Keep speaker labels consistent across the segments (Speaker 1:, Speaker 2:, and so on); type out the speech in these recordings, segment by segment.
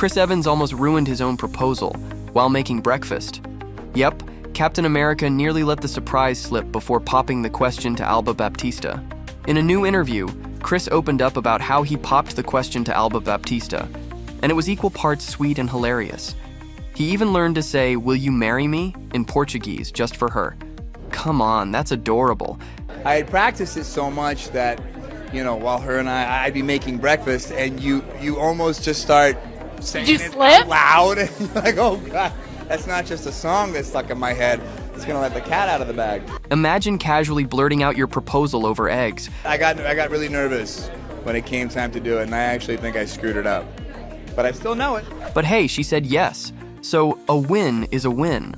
Speaker 1: Chris Evans almost ruined his own proposal while making breakfast. Yep, Captain America nearly let the surprise slip before popping the question to Alba Baptista. In a new interview, Chris opened up about how he popped the question to Alba Baptista, and it was equal parts sweet and hilarious. He even learned to say, "Will you marry me?" in Portuguese just for her. Come on, that's adorable.
Speaker 2: I had practiced it so much that, while her and I'd be making breakfast, and you almost just start saying it out loud, and you're like, oh God, that's not just a song that's stuck in my head. It's gonna let the cat out of the bag.
Speaker 1: Imagine casually blurting out your proposal over eggs.
Speaker 2: I got really nervous when it came time to do it, and I actually think I screwed it up. But I still know it.
Speaker 1: But hey, she said yes. So a win is a win.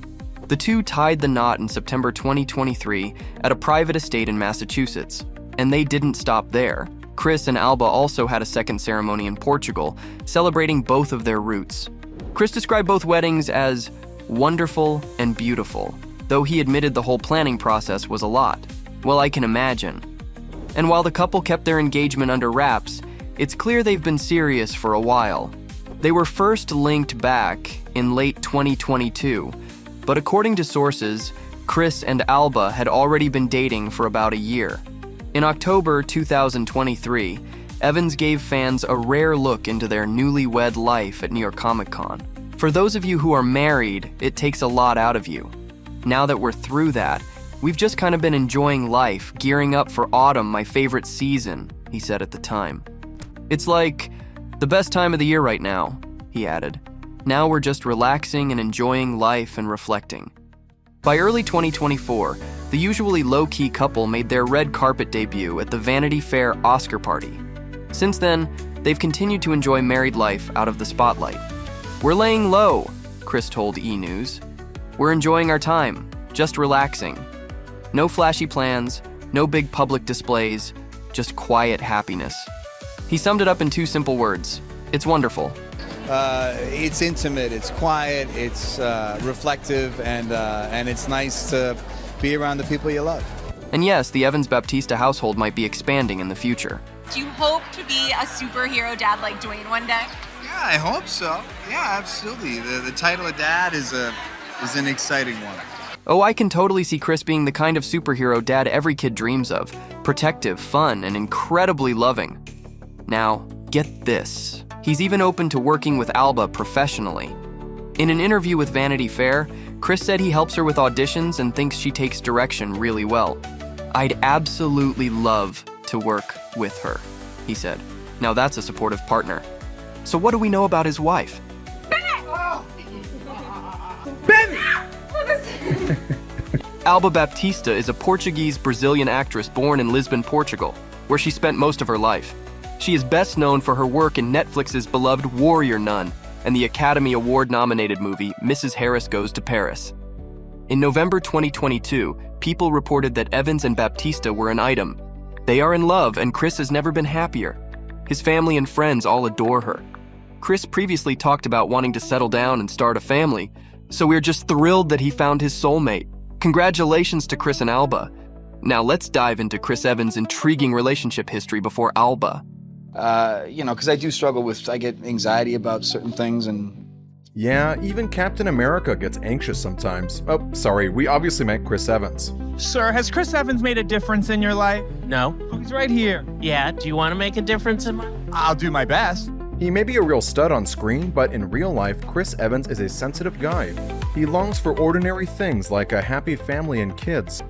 Speaker 1: The two tied the knot in September 2023 at a private estate in Massachusetts. And they didn't stop there. Chris and Alba also had a second ceremony in Portugal, celebrating both of their roots. Chris described both weddings as wonderful and beautiful, though he admitted the whole planning process was a lot. Well, I can imagine. And while the couple kept their engagement under wraps, it's clear they've been serious for a while. They were first linked back in late 2022, but according to sources, Chris and Alba had already been dating for about a year. In October 2023, Evans gave fans a rare look into their newlywed life at New York Comic Con. For those of you who are married, it takes a lot out of you. Now that we're through that, we've just kind of been enjoying life, gearing up for autumn, my favorite season, he said at the time. It's like the best time of the year right now, he added. Now we're just relaxing and enjoying life and reflecting. By early 2024, the usually low-key couple made their red carpet debut at the Vanity Fair Oscar party. Since then, they've continued to enjoy married life out of the spotlight. We're laying low, Chris told E! News. We're enjoying our time, just relaxing. No flashy plans, no big public displays, just quiet happiness. He summed it up in two simple words. It's wonderful.
Speaker 2: It's intimate, it's quiet, it's reflective, and it's nice to be around the people you love.
Speaker 1: And yes, the Evans Baptista household might be expanding in the future.
Speaker 3: Do you hope to be a superhero dad like Dwayne one day?
Speaker 2: Yeah, I hope so. Yeah, absolutely. The title of dad is an exciting one.
Speaker 1: Oh, I can totally see Chris being the kind of superhero dad every kid dreams of. Protective, fun, and incredibly loving. Now, get this. He's even open to working with Alba professionally. In an interview with Vanity Fair, Chris said he helps her with auditions and thinks she takes direction really well. I'd absolutely love to work with her, he said. Now that's a supportive partner. So what do we know about his wife? Alba Baptista is a Portuguese-Brazilian actress born in Lisbon, Portugal, where she spent most of her life. She is best known for her work in Netflix's beloved Warrior Nun and the Academy Award-nominated movie Mrs. Harris Goes to Paris. In November 2022, People reported that Evans and Baptista were an item. They are in love, and Chris has never been happier. His family and friends all adore her. Chris previously talked about wanting to settle down and start a family, so we're just thrilled that he found his soulmate. Congratulations to Chris and Alba. Now let's dive into Chris Evans' intriguing relationship history before Alba.
Speaker 2: Because I do struggle I get anxiety about certain things, and
Speaker 4: yeah, even Captain America gets anxious sometimes. Oh, sorry, we obviously meant Chris Evans.
Speaker 5: Sir, has Chris Evans made a difference in your life?
Speaker 6: No.
Speaker 5: He's right here.
Speaker 6: Yeah, do you want to make a difference in mine?
Speaker 5: I'll do my best.
Speaker 4: He may be a real stud on screen, but in real life, Chris Evans is a sensitive guy. He longs for ordinary things like a happy family and kids.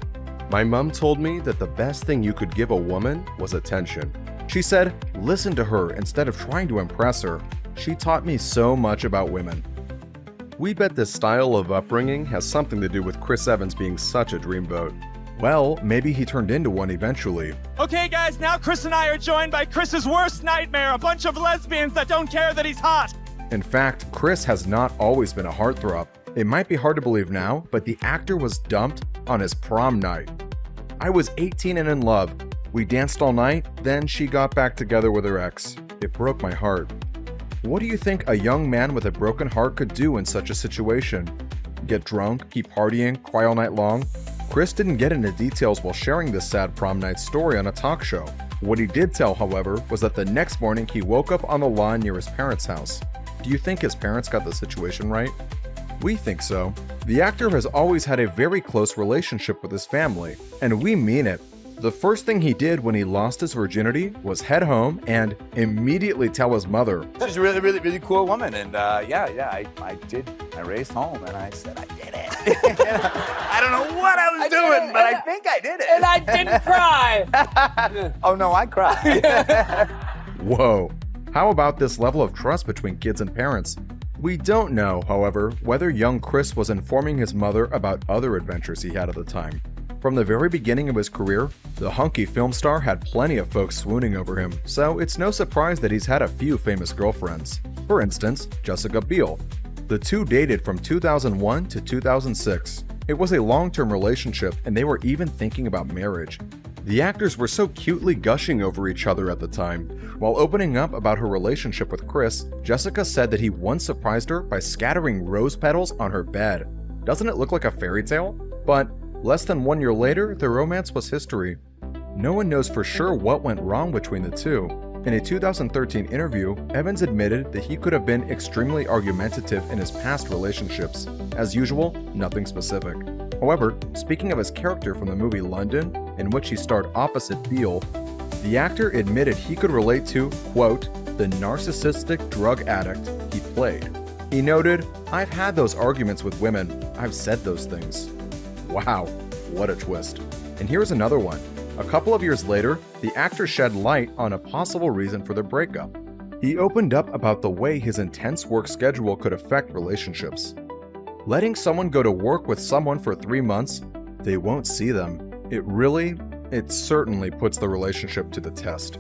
Speaker 4: My mom told me that the best thing you could give a woman was attention. She said, listen to her instead of trying to impress her. She taught me so much about women. We bet this style of upbringing has something to do with Chris Evans being such a dreamboat. Well, maybe he turned into one eventually.
Speaker 5: Okay, guys, now Chris and I are joined by Chris's worst nightmare, a bunch of lesbians that don't care that he's hot.
Speaker 4: In fact, Chris has not always been a heartthrob. It might be hard to believe now, but the actor was dumped on his prom night. I was 18 and in love. We danced all night, then she got back together with her ex. It broke my heart. What do you think a young man with a broken heart could do in such a situation? Get drunk, keep partying, cry all night long? Chris didn't get into details while sharing this sad prom night story on a talk show. What he did tell, however, was that the next morning he woke up on the lawn near his parents' house. Do you think his parents got the situation right? We think so. The actor has always had a very close relationship with his family, and we mean it. The first thing he did when he lost his virginity was head home and immediately tell his mother.
Speaker 2: She's a really, really, really cool woman, and I did. I raced home, and I said I did it. I don't know what I was doing, but I think I did it.
Speaker 7: And I didn't cry.
Speaker 2: Oh no, I cried.
Speaker 4: Whoa. How about this level of trust between kids and parents? We don't know, however, whether young Chris was informing his mother about other adventures he had at the time. From the very beginning of his career, the hunky film star had plenty of folks swooning over him, so it's no surprise that he's had a few famous girlfriends. For instance, Jessica Biel. The two dated from 2001 to 2006. It was a long-term relationship, and they were even thinking about marriage. The actors were so cutely gushing over each other at the time. While opening up about her relationship with Chris, Jessica said that he once surprised her by scattering rose petals on her bed. Doesn't it look like a fairy tale? But less than 1 year later, the romance was history. No one knows for sure what went wrong between the two. In a 2013 interview, Evans admitted that he could have been extremely argumentative in his past relationships. As usual, nothing specific. However, speaking of his character from the movie London, in which he starred opposite Biel, the actor admitted he could relate to, quote, the narcissistic drug addict he played. He noted, "I've had those arguments with women. I've said those things." Wow, what a twist. And here's another one. A couple of years later, the actor shed light on a possible reason for their breakup. He opened up about the way his intense work schedule could affect relationships. Letting someone go to work with someone for 3 months, they won't see them. It certainly puts the relationship to the test.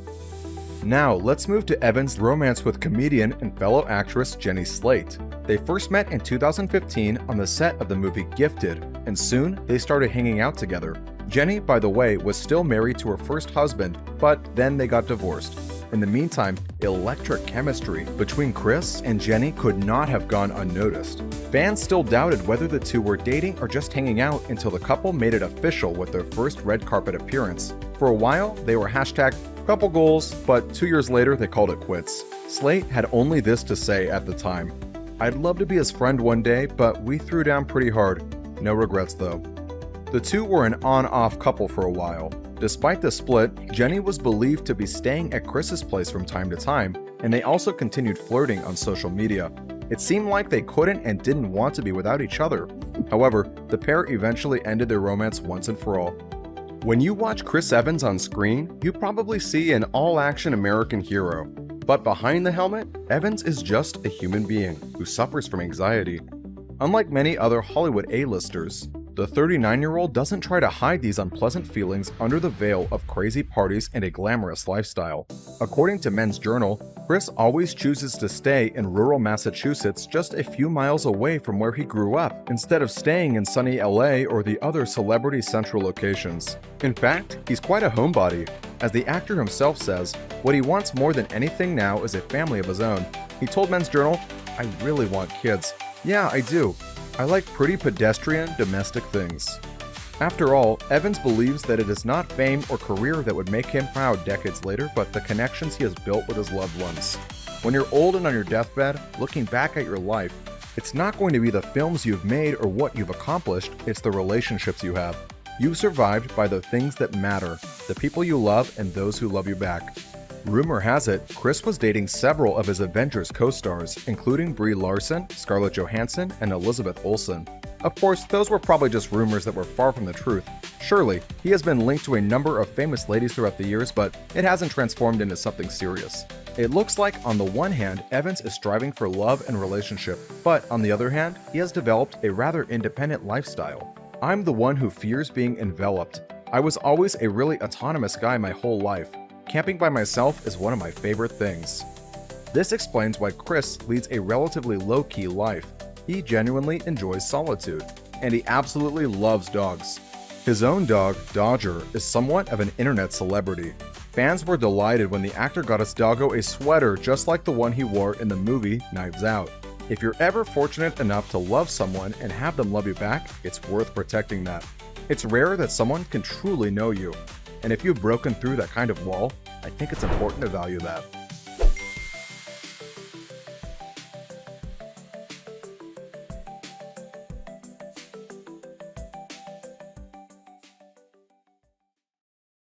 Speaker 4: Now, let's move to Evans' romance with comedian and fellow actress Jenny Slate. They first met in 2015 on the set of the movie Gifted, and soon they started hanging out together. Jenny, by the way, was still married to her first husband, but then they got divorced. In the meantime, electric chemistry between Chris and Jenny could not have gone unnoticed. Fans still doubted whether the two were dating or just hanging out until the couple made it official with their first red carpet appearance. For a while, they were hashtag couple goals, but 2 years later they called it quits. Slate had only this to say at the time: "I'd love to be his friend one day, but we threw down pretty hard. No regrets though." The two were an on-off couple for a while. Despite the split, Jenny was believed to be staying at Chris's place from time to time, and they also continued flirting on social media. It seemed like they couldn't and didn't want to be without each other. However, the pair eventually ended their romance once and for all. When you watch Chris Evans on screen, you probably see an all-action American hero. But behind the helmet, Evans is just a human being who suffers from anxiety. Unlike many other Hollywood A-listers, the 39-year-old doesn't try to hide these unpleasant feelings under the veil of crazy parties and a glamorous lifestyle. According to Men's Journal, Chris always chooses to stay in rural Massachusetts just a few miles away from where he grew up, instead of staying in sunny LA or the other celebrity central locations. In fact, he's quite a homebody. As the actor himself says, what he wants more than anything now is a family of his own. He told Men's Journal, "I really want kids. Yeah, I do. I like pretty pedestrian, domestic things." After all, Evans believes that it is not fame or career that would make him proud decades later, but the connections he has built with his loved ones. When you're old and on your deathbed, looking back at your life, it's not going to be the films you've made or what you've accomplished, it's the relationships you have. You've survived by the things that matter, the people you love and those who love you back. Rumor has it, Chris was dating several of his Avengers co-stars, including Brie Larson, Scarlett Johansson, and Elizabeth Olsen. Of course, those were probably just rumors that were far from the truth. Surely, he has been linked to a number of famous ladies throughout the years, but it hasn't transformed into something serious. It looks like, on the one hand, Evans is striving for love and relationship, but on the other hand, he has developed a rather independent lifestyle. "I'm the one who fears being enveloped. I was always a really autonomous guy my whole life. Camping by myself is one of my favorite things." This explains why Chris leads a relatively low-key life. He genuinely enjoys solitude, and he absolutely loves dogs. His own dog, Dodger, is somewhat of an internet celebrity. Fans were delighted when the actor got his doggo a sweater just like the one he wore in the movie Knives Out. If you're ever fortunate enough to love someone and have them love you back, it's worth protecting that. It's rare that someone can truly know you. And if you've broken through that kind of wall, I think it's important to value that.